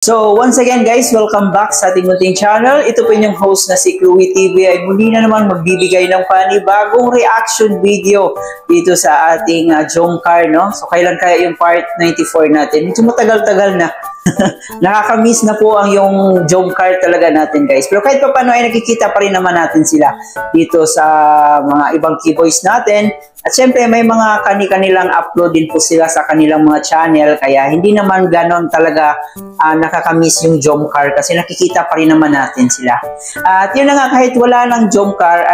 So, once again guys, welcome back sa ating munting channel. Ito po inyong host na si Chloe TV ay muli na naman magbibigay ng panibagong reaction video dito sa ating Jomcar, no? So, kailan kaya yung part 94 natin? Medyo matagal-tagal na. Nakakamiss na po ang yung Jomcar talaga natin guys. Pero kahit pa paano ay nakikita pa rin naman natin sila dito sa mga ibang keyboys natin. At syempre may mga kanilang upload din po sila sa kanilang mga channel. Kaya hindi naman ganon talaga nakakamiss yung Jomcar kasi nakikita pa rin naman natin sila. At yun na nga, kahit wala ng Jomcar,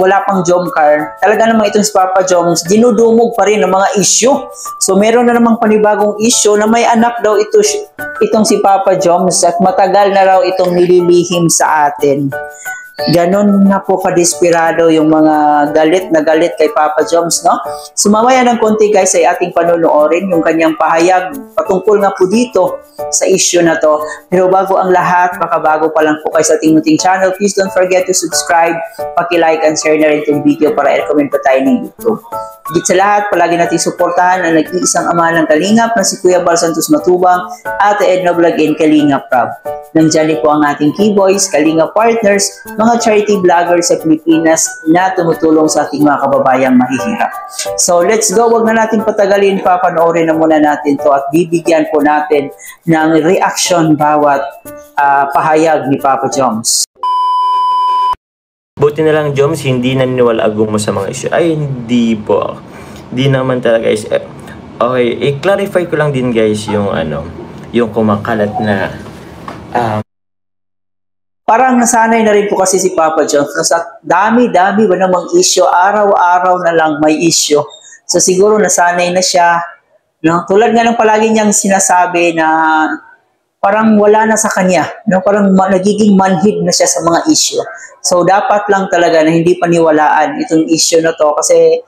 wala pang Jomcar, talaga namang itong si Papa Joms, dinudumog pa rin ng mga issue. So meron na namang panibagong issue na may anak daw itong si Papa Joms at matagal na raw itong nililihim sa atin. Ganon na po kadesperado yung mga galit na galit kay Papa Joms, no? Sumamaya ng konti guys ay ating panonoorin yung kanyang pahayag patungkol nga po dito sa issue na to. Pero bago ang lahat, baka bago pa lang po kayo sa ating munting channel, please don't forget to subscribe, paki-like and share na rin itong video para i-recommend pa tayo ng YouTube. Higit sa lahat, palagi natin suportahan ang nag-iisang ama ng Kalingap na si Kuya Bal Santos Matubang at Edna Vlog and Kalingap Rob. Nandiyan din po ang ating keyboys, Kalingap partners, mga charity vloggers sa Pilipinas na tumutulong sa ating mga kababayang mahihirap. So let's go, wag na natin patagalin pa, panoorin na muna natin to at bibigyan po natin ng reaction bawat pahayag ni Papa Joms. Buti na lang, Joms, hindi naniniwala mo sa mga issue. Ay, hindi po. Hindi naman talaga, guys. Okay, i-clarify ko lang din, guys, yung yung kumakalat na parang nasanay na rin po kasi si Papa Joms kasi dami-dami ba namang issue, araw-araw na lang may issue. So siguro nasanay na siya, no? Tulad nga ng palagi niyang sinasabi na parang wala na sa kanya, no? Parang nagiging manhid na siya sa mga issue. So dapat lang talaga na hindi paniwalaan itong issue na to kasi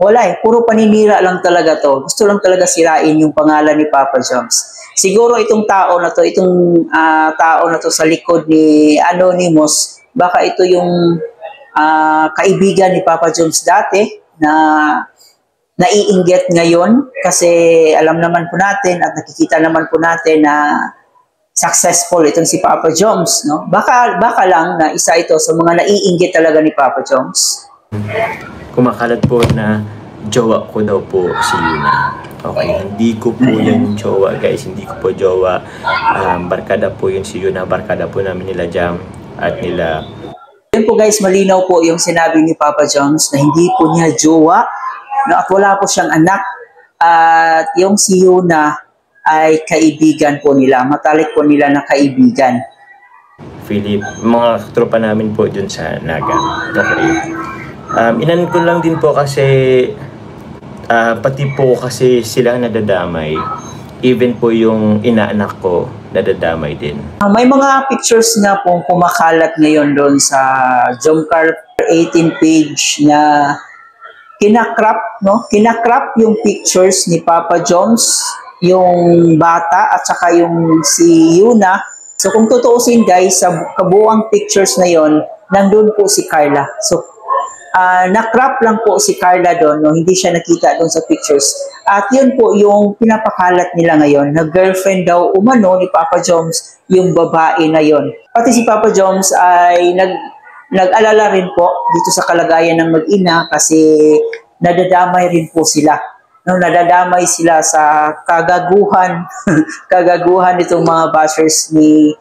wala puro paninira lang talaga to. Gusto lang talaga sirain yung pangalan ni Papa Joms. Siguro itong tao na to sa likod ni Anonymous, baka ito yung kaibigan ni Papa Joms dati na naiinggit ngayon kasi alam naman po natin at nakikita naman po natin na successful itong si Papa Joms, no? Baka lang na isa ito sa mga naiinggit talaga ni Papa Joms. Kumakalat po na jowa ko daw po si Yuna. Okay, hindi ko po yan jowa, guys. Hindi ko po jowa. Barkada po yun si Yuna. Barkada po namin nila Jam at nila. Yun po guys, malinaw po yung sinabi ni Papa Joms na hindi po niya jowa, no, at wala po siyang anak. At yung si Yuna ay kaibigan po nila. Matalik po nila na kaibigan. Philip, mga tropa namin po dun sa Naga. Okay. Inan ko lang din po kasi pati po kasi sila nadadamay. Even po yung inaanak ko nadadamay din. May mga pictures nga pong kumakalat ngayon doon sa Jomcar 18 page na kinakrap, no? Kinakrap yung pictures ni Papa Joms, yung bata at saka yung si Yuna. So kung tutuusin guys, sa kabuang pictures na yon, nandun po si Carla. So na-crop lang po si Carla doon, no? Hindi siya nakita doon sa pictures. At yun po yung pinapakalat nila ngayon, na girlfriend daw umano ni Papa Joms yung babae na yon. Pati si Papa Joms ay nag-alala rin po dito sa kalagayan ng mag-ina kasi nadadamay rin po sila. No, nadadamay sila sa kagaguhan kagaguhan nitong mga bashers ni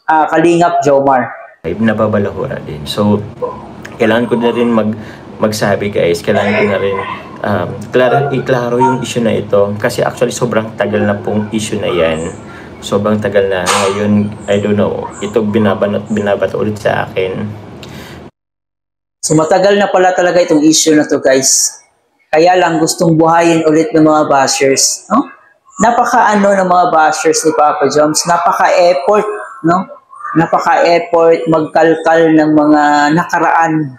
Kalingap Jomar. Nababalahura din. So kailangan ko na rin magsabi guys, kailangan ko na rin iklaro yung issue na ito kasi actually sobrang tagal na pong issue na yan. Sobrang tagal na. Ngayon, I don't know, ito binabato ulit sa akin. So matagal na pala talaga itong issue na to guys. Kaya lang gustong buhayin ulit ng mga bashers, no? Napaka-ano ng mga bashers ni Papa Joms, napaka-effort, no? Napaka-effort magkalkal ng mga nakaraan.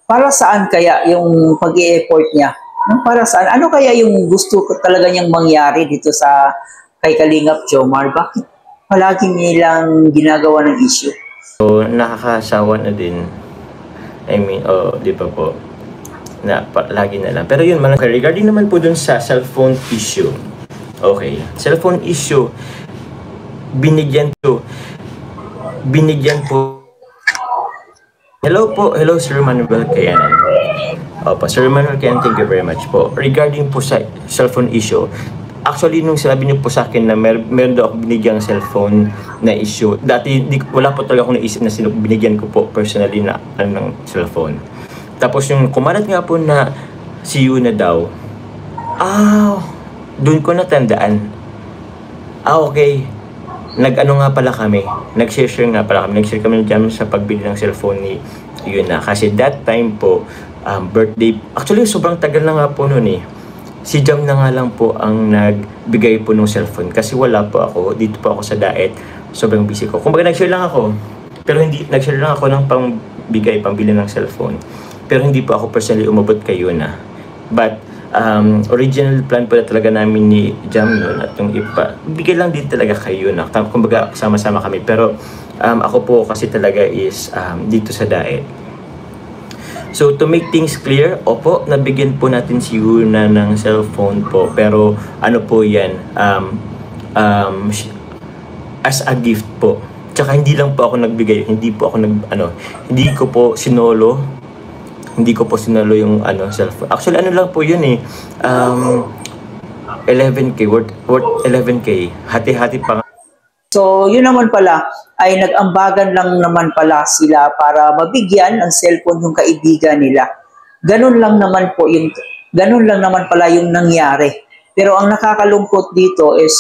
Para saan kaya yung pag-i-effort niya? Para saan? Ano kaya yung gusto talaga niyang mangyari dito sa kay Kalingap Jomar? Bakit palagi nilang ginagawa ng issue? So, nakakasawa na din. I mean, di ba po? Lagi na lang. Pero yun, regarding naman po dun sa cellphone issue. Okay, cellphone issue. binigyan po. Hello Sir Manuel Kayanan. Opo, Sir Manuel Kayanan, thank you very much po. Regarding po sa cellphone issue, actually, nung sinabi niyo po sa akin na meron daw ako binigyang cellphone na issue, dati wala po talaga akong naisip na binigyan ko po personally na ng cellphone. Tapos yung kumalat nga po na si Yuna daw, doon ko natandaan. Okay. Nag-ano nga pala kami, nag-share nga pala kami, nag-share kami dyan sa pagbili ng cellphone ni Yuna. Kasi that time po, birthday, actually sobrang tagal na nga po noon eh. Si Jam na nga lang po ang nagbigay po ng cellphone kasi wala po ako, dito po ako sa diet, sobrang busy ko. Kumbaga nag-share lang ako, pero nag-share lang ako ng pambili ng cellphone. Pero hindi po ako personally umabot kay Yuna. But, original plan po talaga namin ni Jam noon at yung iba, bigay lang din talaga kay Yuna. Kumbaga, sama-sama kami. Pero, ako po kasi talaga is dito sa diet. So, to make things clear, opo, nabigyan po natin si Yuna ng cellphone po. Pero, ano po yan, as a gift po. Tsaka hindi lang po ako nagbigay, hindi ko po sinolo yung cellphone. Actually, ano lang po yun eh, 11K, worth 11K. Hati-hati pa. So, yun naman pala, ay nag-ambagan lang naman pala sila para mabigyan ng cellphone yung kaibigan nila. Ganun lang naman pala yung nangyari. Pero ang nakakalungkot dito is,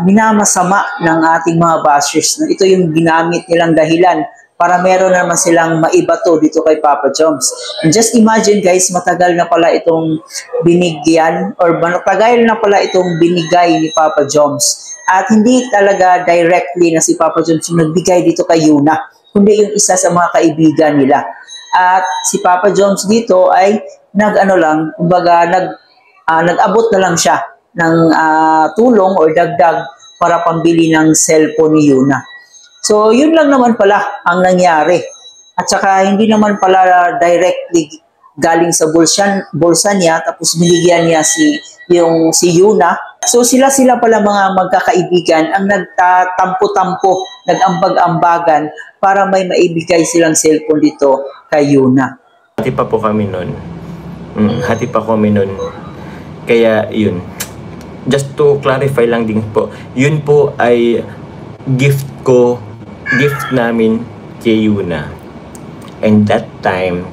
minamasama ng ating mga bashers. Ito yung ginamit nilang dahilan para meron naman silang maibato dito kay Papa Joms. And just imagine guys, matagal na pala itong binigyan or matagal na pala itong binigay ni Papa Joms. At hindi talaga directly na si Papa Joms yung nagbigay dito kay Yuna, kundi yung isa sa mga kaibigan nila. At si Papa Joms dito ay nag-abot na lang siya ng tulong or dagdag para pambili ng cellphone ni Yuna. So, yun lang naman pala ang nangyari. At saka, hindi naman pala directly galing sa bulsa niya, tapos binigyan niya si Yuna. So, sila pala mga magkakaibigan ang nagtatampo-tampo, nag-ambag-ambagan para may maibigay silang cellphone dito kay Yuna. Hati pa kami nun. Kaya, yun. Just to clarify lang din po, yun po ay gift namin kay Yuna. And that time,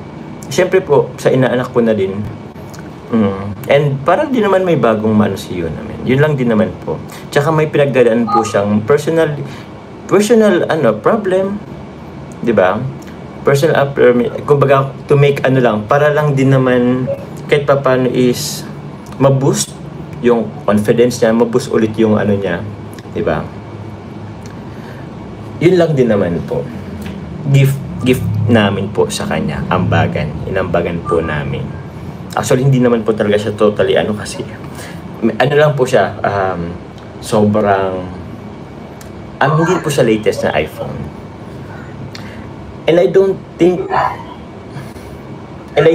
syempre po, sa inaanak ko na din. And parang di naman may bagong si Yuna. Yun lang din naman po. Tsaka may pinagdadaan po siyang personal problem. Diba? Personal kumbaga, to make para lang din naman kahit pa paano is ma-boost yung confidence niya, ma-boost ulit yung niya. Diba? Yun lang din naman po. Gift namin po sa kanya. Inambagan po namin. Actually, hindi naman po talaga siya totally kasi. Lang po siya, sobrang, hindi po siya latest na iPhone. And I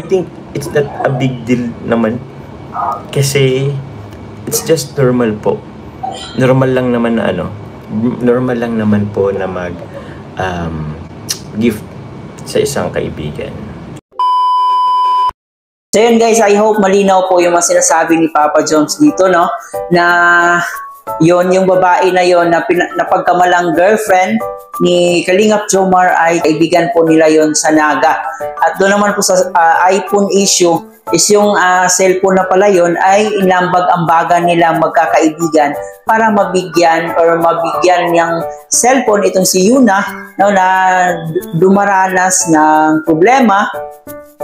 think it's not a big deal naman. Kasi, it's just normal po. Normal lang naman po na gift sa isang kaibigan. So yun guys, I hope malinaw po yung mga sinasabi ni Papa Joms dito, no? Na yon yung babae na yon na pagkamalang girlfriend ni Kalingap Jomar ay kaibigan po nila yon sa Naga. At doon naman po sa iPhone issue is yung cellphone na pala yon ay inambag-ambagan nila magkakaibigan para mabigyan niyang cellphone itong si Yuna, no, na dumaranas ng problema.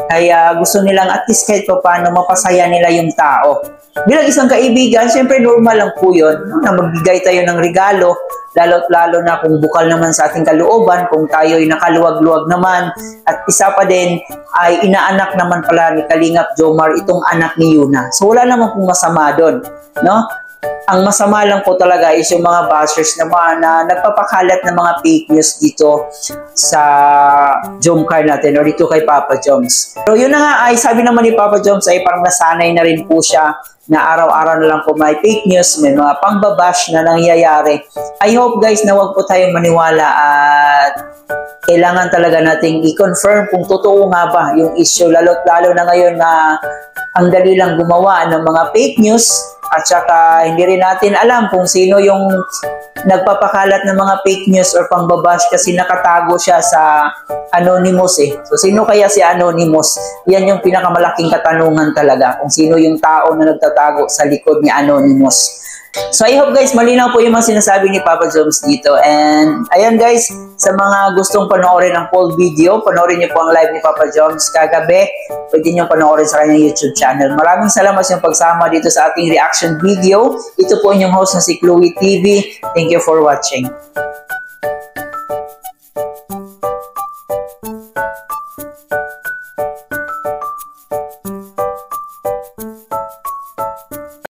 Kaya gusto nilang at least kahit paano mapasaya nila yung tao. Bilang isang kaibigan, syempre normal lang po yun, no, na magbigay tayo ng regalo, lalo na kung bukal naman sa ating kalooban, kung tayo ay nakaluwag-luwag naman. At isa pa din ay inaanak naman pala ni Kalingap Jomar itong anak ni Yuna. So wala naman pong masama doon, no? Ang masama lang po talaga is yung mga bashers naman na nagpapakalat ng mga fake news dito sa Jomcar natin or dito kay Papa Joms. So yun na nga ay sabi naman ni Papa Joms ay parang nasanay na rin po siya na araw-araw na lang po may fake news, may mga pangbabash na nangyayari. I hope guys na wag po tayong maniwala at kailangan talaga nating i-confirm kung totoo nga ba yung issue, lalo na ngayon na ang dali lang gumawa ng mga fake news at saka hindi rin natin alam kung sino yung nagpapakalat ng mga fake news or pangbabash kasi nakatago siya sa Anonymous eh. So sino kaya si Anonymous? Yan yung pinakamalaking katanungan talaga, kung sino yung tao na nagtatago sa likod ni Anonymous. So I hope guys malinaw po yung mga sinasabi ni Papa Joms dito. And ayan guys, sa mga gustong panoorin ang full video, panoorin niyo po ang live ni Papa Joms kagabi. Pwede niyo panoorin sa kanyang YouTube channel. Maraming salamat sa pagsama dito sa ating reaction video. Ito po inyong host na si Chloe TV. Thank you for watching.